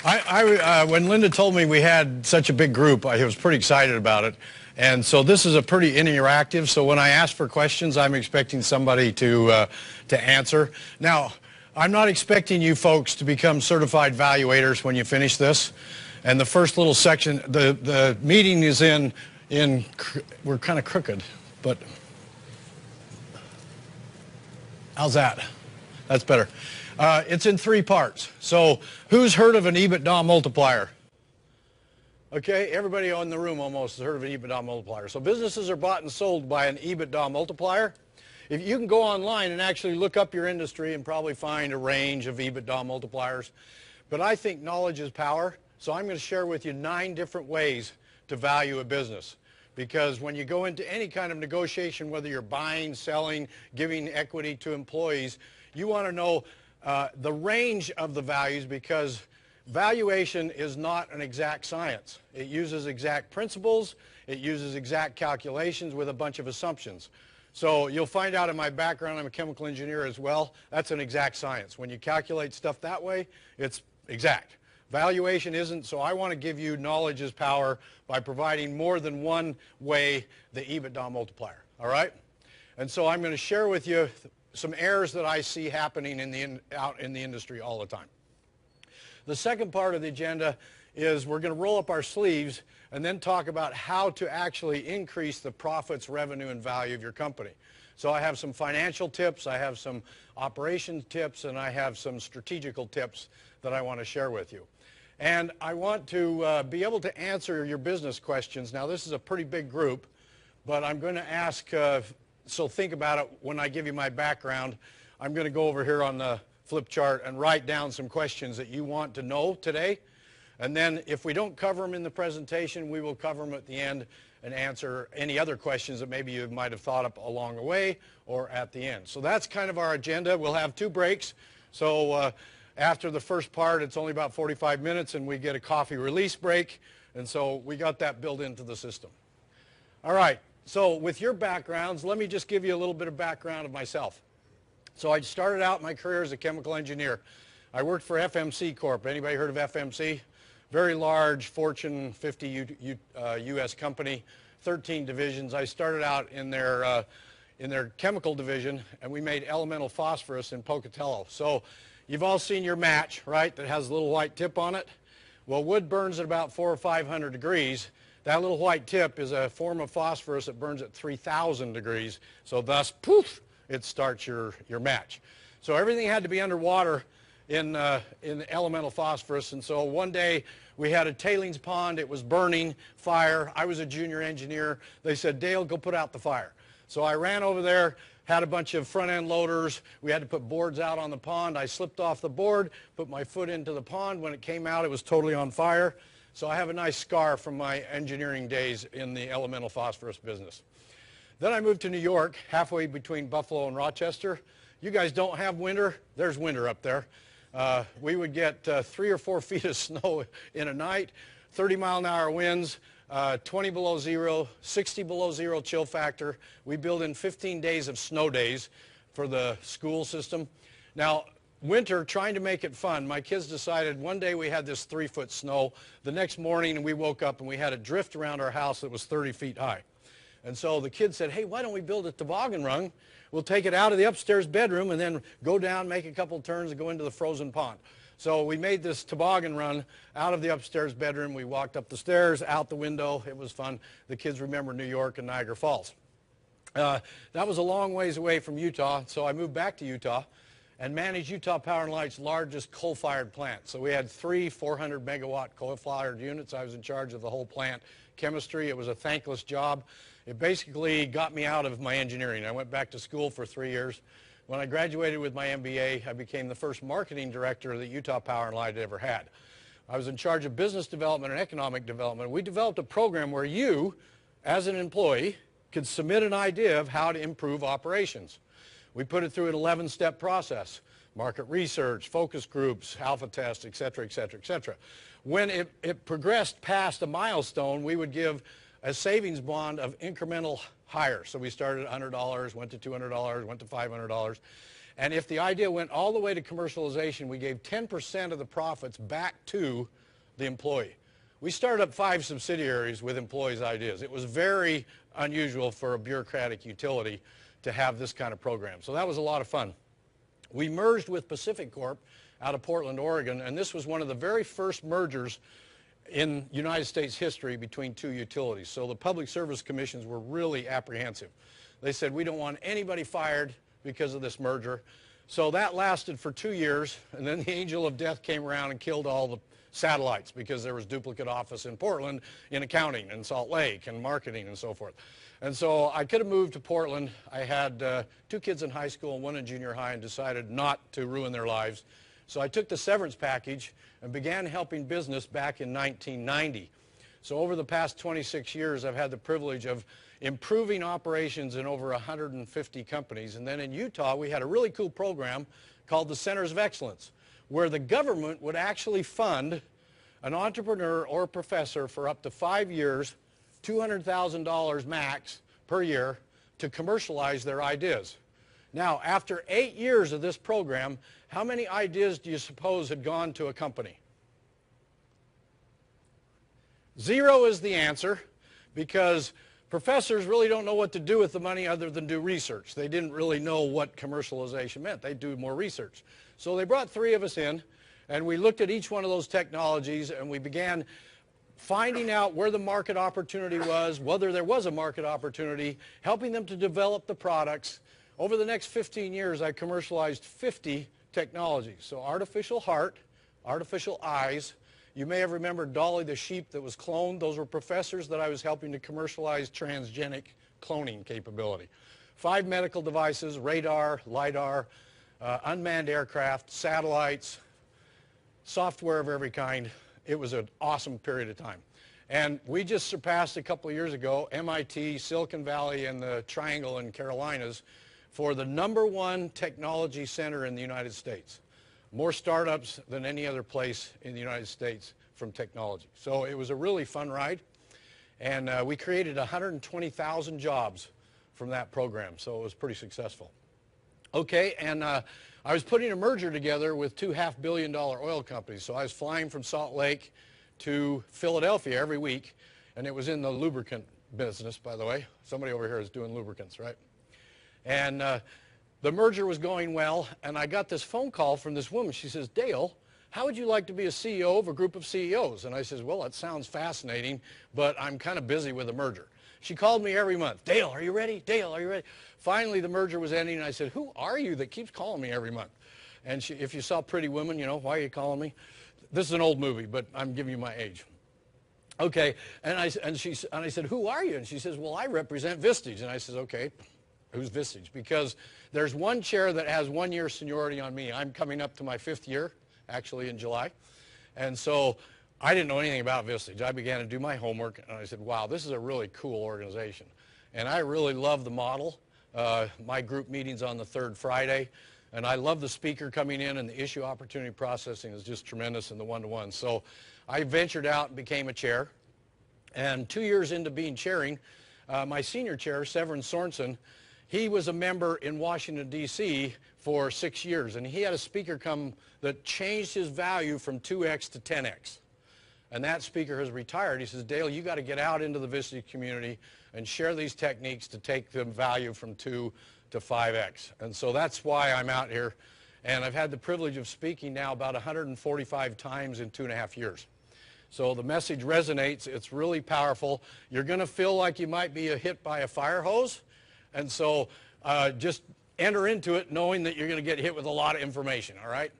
When Linda told me we had such a big group, I was pretty excited about it. And so this is a pretty interactive. So when I ask for questions, I'm expecting somebody to answer. Now, I'm not expecting you folks to become certified valuators when you finish this. And the first little section, the meeting is we're kind of crooked, but how's that? That's better. It's in 3 parts. So who's heard of an Ebitda multiplier? Okay, everybody in the room almost has heard of an Ebitda multiplier. So businesses are bought and sold by an Ebitda multiplier. If you can go online and actually look up your industry and probably find a range of Ebitda multipliers. But I think knowledge is power. So I'm going to share with you 9 different ways to value a business. Because when you go into any kind of negotiation, whether you're buying, selling, giving equity to employees, you want to know the range of the values, because valuation is not an exact science. It uses exact principles. It uses exact calculations with a bunch of assumptions. So you'll find out in my background, I'm a chemical engineer as well. That's an exact science. When you calculate stuff that way, it's exact. Valuation isn't, so I want to give you knowledge is power by providing more than one way the Ebitda multiplier, all right? And so I'm going to share with you some errors that I see happening out in the industry all the time. The second part of the agenda is we're going to roll up our sleeves and then talk about how to actually increase the profits, revenue, and value of your company. So I have some financial tips, I have some operations tips, and I have some strategical tips that I want to share with you. And I want to be able to answer your business questions. Now, this is a pretty big group, but I'm going to ask, so think about it when I give you my background. I'm going to go over here on the flip chart and write down some questions that you want to know today. And then if we don't cover them in the presentation, we will cover them at the end and answer any other questions that maybe you might have thought up along the way or at the end. So that's kind of our agenda. We'll have 2 breaks. So after the first part, it's only about 45 minutes, and we get a coffee release break. And so we got that built into the system. All right. So with your backgrounds, let me just give you a little bit of background of myself. So I started out my career as a chemical engineer. I worked for FMC Corp. Anybody heard of FMC? Very large Fortune 50 U.S. company, 13 divisions. I started out in their chemical division, and we made elemental phosphorus in Pocatello. So you've all seen your match, right, that has a little white tip on it? Well, wood burns at about 400 or 500 degrees. That little white tip is a form of phosphorus that burns at 3,000 degrees. So thus, poof, it starts your match. So everything had to be underwater in elemental phosphorus. And so one day we had a tailings pond. It was burning, fire. I was a junior engineer. They said, Dale, go put out the fire. So I ran over there, had a bunch of front-end loaders. We had to put boards out on the pond. I slipped off the board, put my foot into the pond. When it came out, it was totally on fire. So I have a nice scar from my engineering days in the elemental phosphorus business. Then I moved to New York, halfway between Buffalo and Rochester. You guys don't have winter? There's winter up there. We would get 3 or 4 feet of snow in a night, 30-mile-an-hour winds, 20 below zero, 60 below zero chill factor. We build in 15 days of snow days for the school system. Now, winter, trying to make it fun, my kids decided one day we had this 3-foot snow. The next morning we woke up and we had a drift around our house that was 30 feet high. And so the kids said, hey, why don't we build a toboggan run? We'll take it out of the upstairs bedroom and then go down, make a couple turns, and go into the frozen pond. So we made this toboggan run out of the upstairs bedroom. We walked up the stairs, out the window. It was fun. The kids remember New York and Niagara Falls. That was a long ways away from Utah, so I moved back to Utah and managed Utah Power and Light's largest coal-fired plant. So we had 3 400-megawatt coal-fired units. I was in charge of the whole plant chemistry. It was a thankless job. It basically got me out of my engineering. I went back to school for 3 years. When I graduated with my MBA, I became the first marketing director that Utah Power and Light had ever had. I was in charge of business development and economic development. We developed a program where you, as an employee, could submit an idea of how to improve operations. We put it through an 11-step process: market research, focus groups, alpha tests, et cetera, et cetera, et cetera. When it progressed past a milestone, we would give a savings bond of incremental higher. So we started at $100, went to $200, went to $500. And if the idea went all the way to commercialization, we gave 10% of the profits back to the employee. We started up 5 subsidiaries with employees' ideas. It was very unusual for a bureaucratic utility to have this kind of program. So that was a lot of fun. We merged with Pacific Corp out of Portland, Oregon, and this was one of the very first mergers in United States history between 2 utilities. So the public service commissions were really apprehensive. They said, we don't want anybody fired because of this merger. So that lasted for 2 years, and then the angel of death came around and killed all the satellites because there was duplicate office in Portland in accounting and Salt Lake and marketing and so forth. And so I could have moved to Portland. I had 2 kids in high school and 1 in junior high and decided not to ruin their lives. So I took the severance package and began helping business back in 1990. So over the past 26 years, I've had the privilege of improving operations in over 150 companies. And then in Utah, we had a really cool program called the Centers of Excellence, where the government would actually fund an entrepreneur or a professor for up to 5 years, $200,000 max per year, to commercialize their ideas. Now, after 8 years of this program, how many ideas do you suppose had gone to a company? 0 is the answer, because professors really don't know what to do with the money other than do research. They didn't really know what commercialization meant. They'd do more research. So they brought 3 of us in, and we looked at each one of those technologies, and we began finding out where the market opportunity was, whether there was a market opportunity, helping them to develop the products. Over the next 15 years, I commercialized 50 technologies. So artificial heart, artificial eyes. You may have remembered Dolly the sheep that was cloned. Those were professors that I was helping to commercialize transgenic cloning capability. 5 medical devices, radar, LiDAR, unmanned aircraft, satellites, software of every kind. It was an awesome period of time. And we just surpassed a couple of years ago MIT, Silicon Valley, and the Triangle in Carolinas for the #1 technology center in the United States. More startups than any other place in the United States from technology. So it was a really fun ride. And we created 120,000 jobs from that program. So it was pretty successful. Okay, and I was putting a merger together with 2 half-billion-dollar oil companies. So I was flying from Salt Lake to Philadelphia every week, and it was in the lubricant business, by the way. Somebody over here is doing lubricants, right? And the merger was going well, and I got this phone call from this woman. She says, Dale, how would you like to be a CEO of a group of CEOs? And I says, well, that sounds fascinating, but I'm kind of busy with a merger. She called me every month. Dale, are you ready? Dale, are you ready? Finally, the merger was ending, and I said, who are you that keeps calling me every month? And she, if you saw Pretty Woman, you know, why are you calling me? This is an old movie, but I'm giving you my age. Okay, and I said, who are you? And she says, well, I represent Vistage. And I says, okay, who's Vistage? Because there's one chair that has 1 year seniority on me. I'm coming up to my 5th year, actually, in July. And so I didn't know anything about Vistage. I began to do my homework, and I said, wow, this is a really cool organization. And I really love the model. My group meeting's on the 3rd Friday, and I love the speaker coming in, and the issue opportunity processing is just tremendous in the one-to-one. So I ventured out and became a chair. And 2 years into being chairing, my senior chair, Severin Sorensen, he was a member in Washington, D.C. for 6 years, and he had a speaker come that changed his value from 2x to 10x. And that speaker has retired. He says, Dale, you got to get out into the Vistage community and share these techniques to take the value from 2 to 5x. And so that's why I'm out here. And I've had the privilege of speaking now about 145 times in 2.5 years. So the message resonates. It's really powerful. You're going to feel like you might be hit by a fire hose. And so just enter into it knowing that you're going to get hit with a lot of information, all right?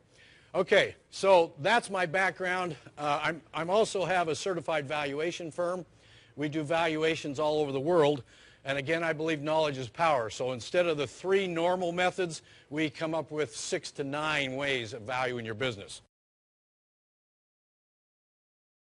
Okay, so that's my background. I'm also have a certified valuation firm. We do valuations all over the world. And again, I believe knowledge is power. So instead of the 3 normal methods, we come up with 6 to 9 ways of valuing your business.